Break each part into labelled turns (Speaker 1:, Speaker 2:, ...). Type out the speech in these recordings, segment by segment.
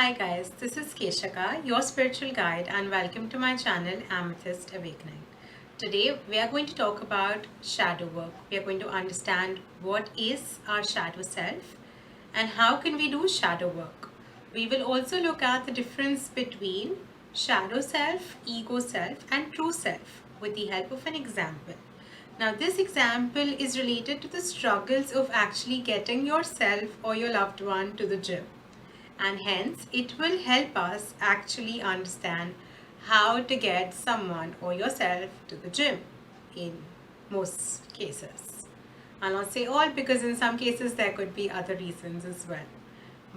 Speaker 1: Hi guys, this is Keshaka, your spiritual guide, and welcome to my channel Amethyst Awakening. Today we are going to talk about shadow work. We are going to understand what is our shadow self and how can we do shadow work. We will also look at the difference between shadow self, ego self, and true self with the help of an example. Now, this example is related to the struggles of actually getting yourself or your loved one to the gym, and hence it will help us actually understand how to get someone or yourself to the gym in most cases. I'll not say all because in some cases there could be other reasons as well.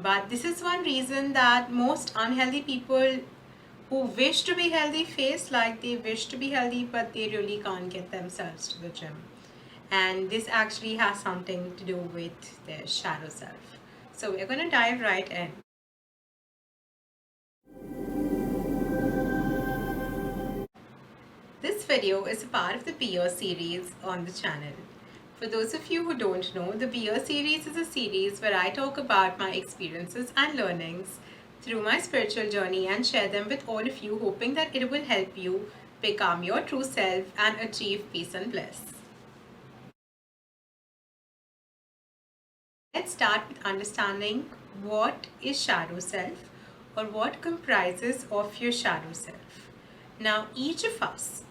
Speaker 1: But this is one reason that most unhealthy people who wish to be healthy face like they wish to be healthy but they really can't get themselves to the gym. And this actually has something to do with their shadow self. So we're going to dive right in. This video is a part of the Beer series on the channel. For those of you who don't know, the Beer series is a series where I talk about my experiences and learnings through my spiritual journey and share them with all of you, hoping that it will help you become your true self and achieve peace and bliss. Let's start with understanding what is shadow self or what comprises of your shadow self. Now, each of us,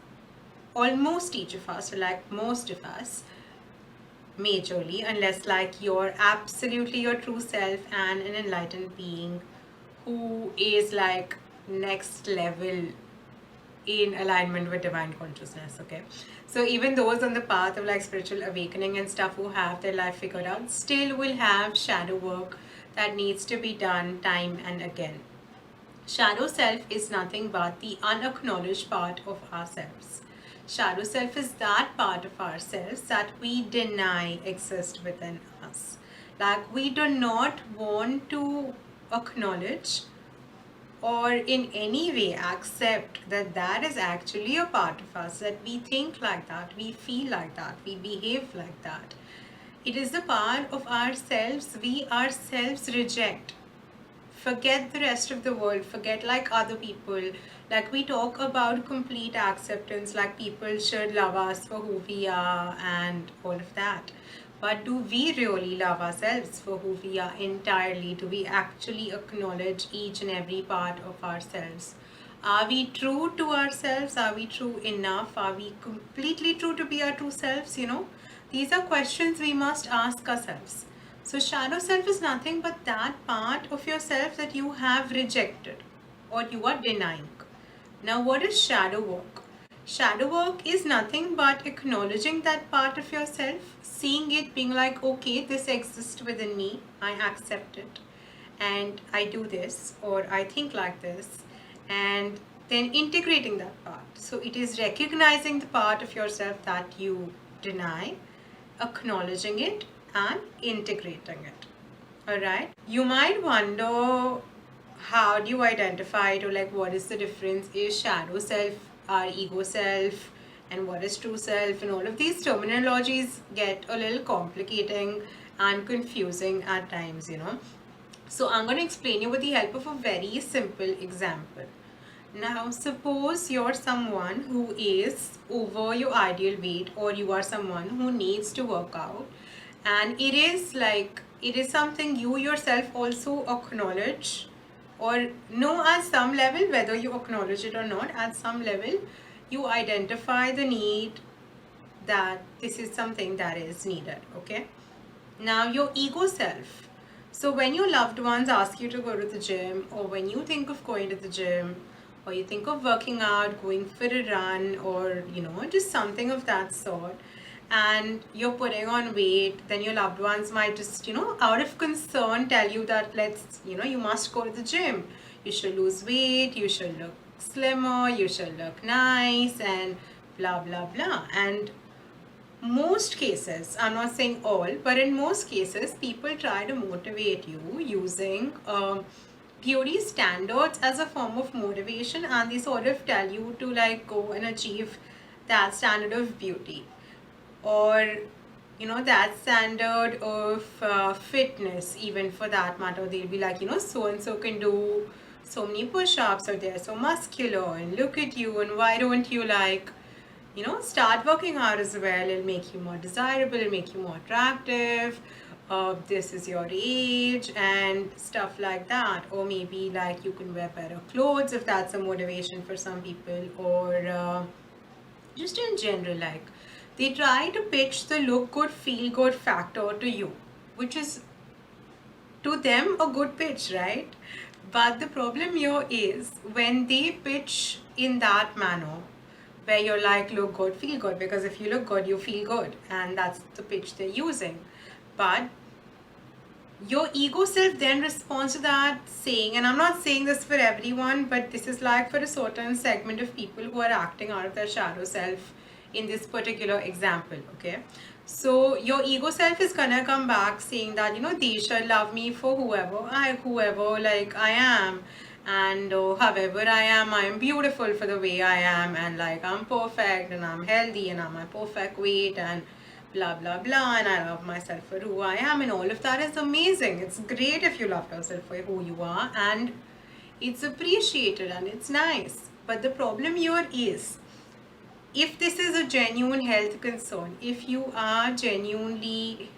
Speaker 1: almost each of us, or like most of us, majorly, unless like you're absolutely your true self and an enlightened being who is like next level in alignment with divine consciousness. Okay, so even those on the path of like spiritual awakening and stuff who have their life figured out still will have shadow work that needs to be done time and again. Shadow self is nothing but the unacknowledged part of ourselves. Shadow self is that part of ourselves that we deny exists within us. Like we do not want to acknowledge or in any way accept that that is actually a part of us, that we think like that, we feel like that, we behave like that. It is the part of ourselves we ourselves reject. Forget the rest of the world, forget like other people. Like we talk about complete acceptance, like people should love us for who we are and all of that. But do we really love ourselves for who we are entirely? Do we actually acknowledge each and every part of ourselves? Are we true to ourselves? Are we true enough? Are we completely true to be our true selves? These are questions we must ask ourselves. So, shadow self is nothing but that part of yourself that you have rejected or you are denying. Now, what is shadow work? Shadow work is nothing but acknowledging that part of yourself, seeing it, being like, okay, this exists within me, I accept it, and I do this, or I think like this, and then integrating that part. So, it is recognizing the part of yourself that you deny, acknowledging it, and integrating it. Alright? You might wonder, how do you identify it, or like what is the difference? Is shadow self our ego self, and what is true self? And all of these terminologies get a little complicating and confusing at times. So I'm going to explain you with the help of a very simple example. Now, suppose you're someone who is over your ideal weight, or you are someone who needs to work out, and it is something you yourself also acknowledge or know at some level, whether you acknowledge it or not, at some level, you identify the need that this is something that is needed. Okay. Now, your ego self. So, when your loved ones ask you to go to the gym, or when you think of going to the gym, or you think of working out, going for a run, or just something of that sort, and you're putting on weight, then your loved ones might just, out of concern, tell you that you must go to the gym. You should lose weight, you should look slimmer, you should look nice, and blah, blah, blah. And most cases, I'm not saying all, but in most cases, people try to motivate you using beauty standards as a form of motivation, and they sort of tell you to like go and achieve that standard of beauty, or that standard of fitness. Even for that matter, they'll be like, so and so can do so many push-ups, or they're so muscular, and look at you, and why don't you start working out as well? It'll make you more desirable, it'll make you more attractive. This is your age and stuff like that. Or maybe like you can wear better clothes if that's a motivation for some people. Or just in general, like they try to pitch the look good, feel good factor to you, which is to them a good pitch, right? But the problem here is when they pitch in that manner, where you're like, look good, feel good, because if you look good, you feel good, and that's the pitch they're using. But your ego self then responds to that saying, and I'm not saying this for everyone, but this is like for a certain segment of people who are acting out of their shadow self in this particular example, okay? So your ego self is gonna come back saying that, they should love me for whoever like I am, and however I am beautiful for the way I am, and like I'm perfect, and I'm healthy, and I'm my perfect weight, and blah blah blah, and I love myself for who I am, and all of that is amazing. It's great if you love yourself for who you are, and it's appreciated and it's nice. But the problem here is, if this is a genuine health concern, if you are genuinely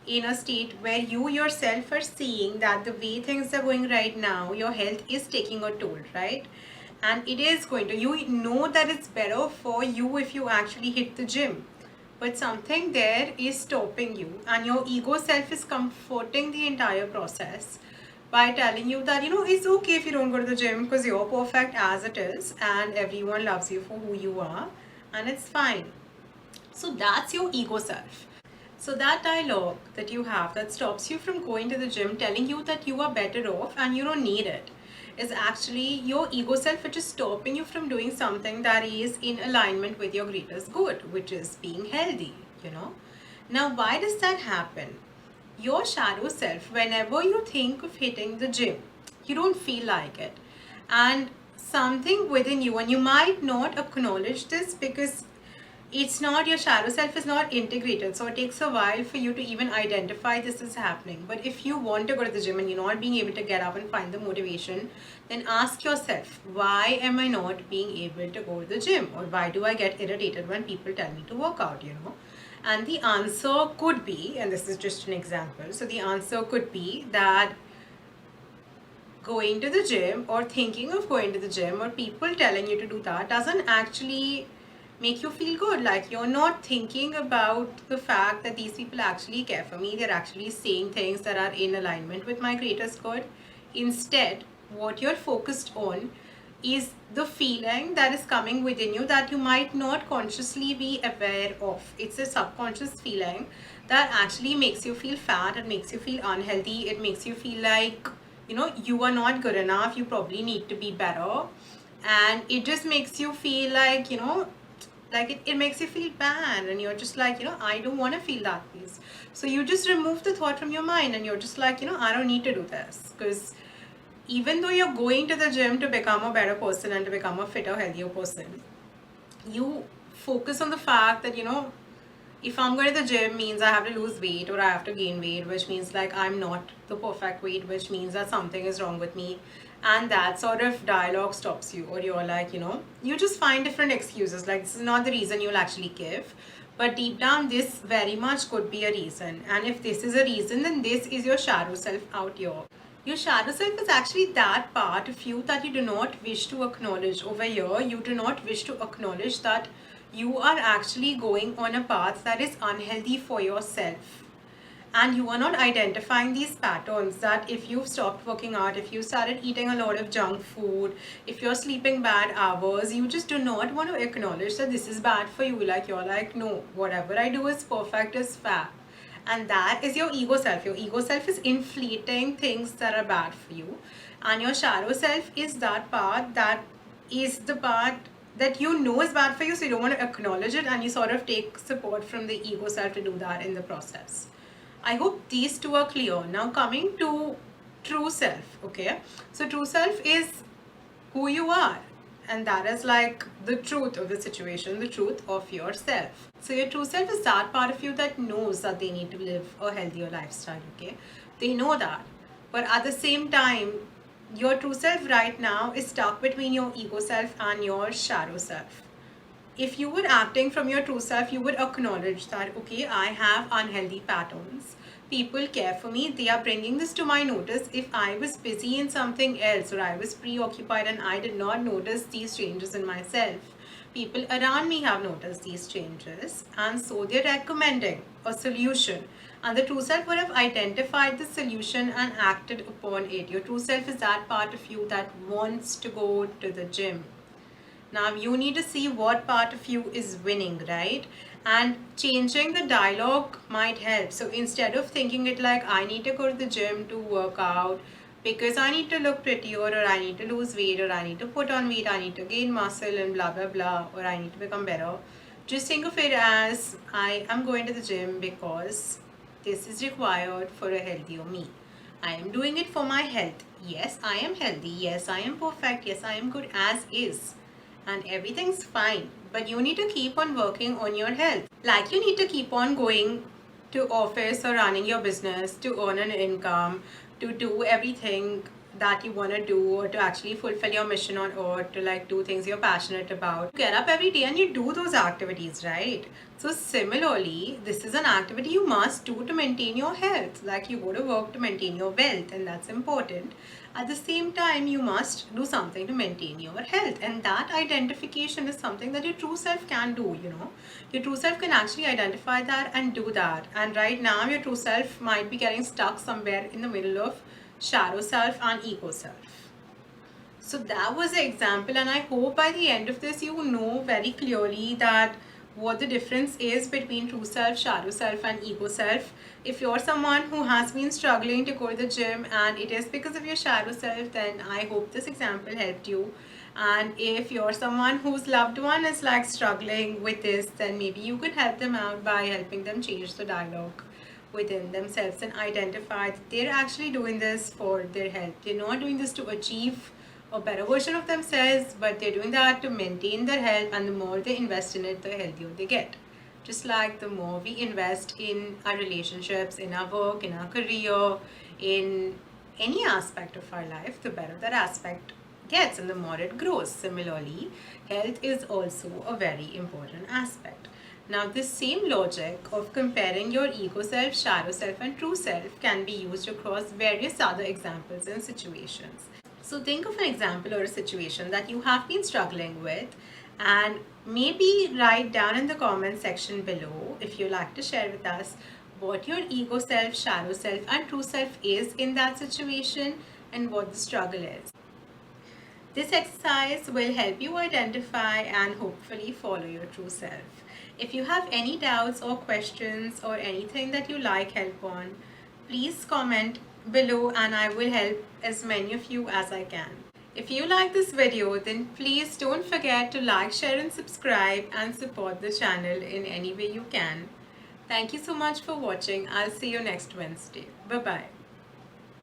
Speaker 1: in a state where you yourself are seeing that the way things are going right now, your health is taking a toll, right? And it is going to, you know that it's better for you if you actually hit the gym, but something there is stopping you, and your ego self is comforting the entire process by telling you that it's okay if you don't go to the gym because you're perfect as it is, and everyone loves you for who you are, and it's fine. So that's your ego self. So that dialogue that you have that stops you from going to the gym, telling you that you are better off and you don't need it, is actually your ego self, which is stopping you from doing something that is in alignment with your greatest good, which is being healthy. Now, why does that happen? Your shadow self, whenever you think of hitting the gym, you don't feel like it. And something within you, and you might not acknowledge this because it's not, your shadow self is not integrated, so it takes a while for you to even identify this is happening. But if you want to go to the gym and you're not being able to get up and find the motivation, then ask yourself, why am I not being able to go to the gym, or why do I get irritated when people tell me to work out? And the answer could be, and this is just an example, so the answer could be that going to the gym, or thinking of going to the gym, or people telling you to do that, doesn't actually make you feel good. Like, you're not thinking about the fact that these people actually care for me, they're actually saying things that are in alignment with my greatest good. Instead, what you're focused on is the feeling that is coming within you that you might not consciously be aware of. It's a subconscious feeling that actually makes you feel fat, it makes you feel unhealthy, it makes you feel like you are not good enough, you probably need to be better, and it just makes you feel like like it makes you feel bad, and you're just like I don't want to feel that piece. So you just remove the thought from your mind, and you're just like I don't need to do this, because even though you're going to the gym to become a better person and to become a fitter, healthier person, you focus on the fact that if I'm going to the gym means I have to lose weight or I have to gain weight, which means like I'm not the perfect weight, which means that something is wrong with me. And that sort of dialogue stops you, or you're like, you just find different excuses. Like, this is not the reason you'll actually give. But deep down, this very much could be a reason. And if this is a reason, then this is your shadow self out here. Your shadow self is actually that part of you that you do not wish to acknowledge. Over here, you do not wish to acknowledge that you are actually going on a path that is unhealthy for yourself. And you are not identifying these patterns, that if you've stopped working out, if you started eating a lot of junk food, if you're sleeping bad hours, you just do not want to acknowledge that this is bad for you. Like, you're like, no, whatever I do is perfect, is fab. And that is your ego self. Your ego self is inflating things that are bad for you. And your shadow self is that part that is the part that is bad for you, so you don't want to acknowledge it, and you sort of take support from the ego self to do that in the process. I hope these two are clear. Now, coming to true self, okay? So true self is who you are, and that is like the truth of the situation, the truth of yourself. So your true self is that part of you that knows that they need to live a healthier lifestyle, okay? They know that. But at the same time, your true self right now is stuck between your ego self and your shadow self. If you were acting from your true self, you would acknowledge that, okay, I have unhealthy patterns. People care for me. They are bringing this to my notice. If I was busy in something else or I was preoccupied and I did not notice these changes in myself, people around me have noticed these changes, and so they're recommending a solution. And the true self would have identified the solution and acted upon it. Your true self is that part of you that wants to go to the gym. Now you need to see what part of you is winning, right? And changing the dialogue might help. So instead of thinking it like, I need to go to the gym to work out because I need to look prettier, or I need to lose weight, or I need to put on weight, I need to gain muscle and blah blah blah, or I need to become better, just think of it as, I am going to the gym because this is required for a healthier me. I am doing it for my health. Yes, I am healthy. Yes, I am perfect. Yes, I am good as is. And everything's fine. But you need to keep on working on your health. Like you need to keep on going to office or running your business to earn an income, to do everything that you want to do, or to actually fulfill your mission on earth, to like do things you're passionate about. You get up every day and you do those activities, right? So similarly, this is an activity you must do to maintain your health. Like you go to work to maintain your wealth, and that's important. At the same time, you must do something to maintain your health, and that identification is something that your true self can do. Your true self can actually identify that and do that. And right now your true self might be getting stuck somewhere in the middle of shadow self and ego self. So that was the example, and I hope by the end of this you know very clearly that what the difference is between true self, shadow self and ego self. If you're someone who has been struggling to go to the gym and it is because of your shadow self, then I hope this example helped you. And if you're someone whose loved one is like struggling with this, then maybe you could help them out by helping them change the dialogue within themselves and identify that they're actually doing this for their health. They're not doing this to achieve a better version of themselves, but they're doing that to maintain their health, and the more they invest in it, the healthier they get. Just like the more we invest in our relationships, in our work, in our career, in any aspect of our life, the better that aspect gets and the more it grows. Similarly, health is also a very important aspect. Now, this same logic of comparing your ego self, shadow self, and true self can be used across various other examples and situations. So think of an example or a situation that you have been struggling with, and maybe write down in the comment section below, if you like to share with us, what your ego self, shadow self, and true self is in that situation and what the struggle is. This exercise will help you identify and hopefully follow your true self. If you have any doubts or questions or anything that you like help on, please comment below and I will help as many of you as I can. If you like this video, then please don't forget to like, share and subscribe and support the channel in any way you can. Thank you so much for watching. I'll see you next Wednesday. Bye-bye.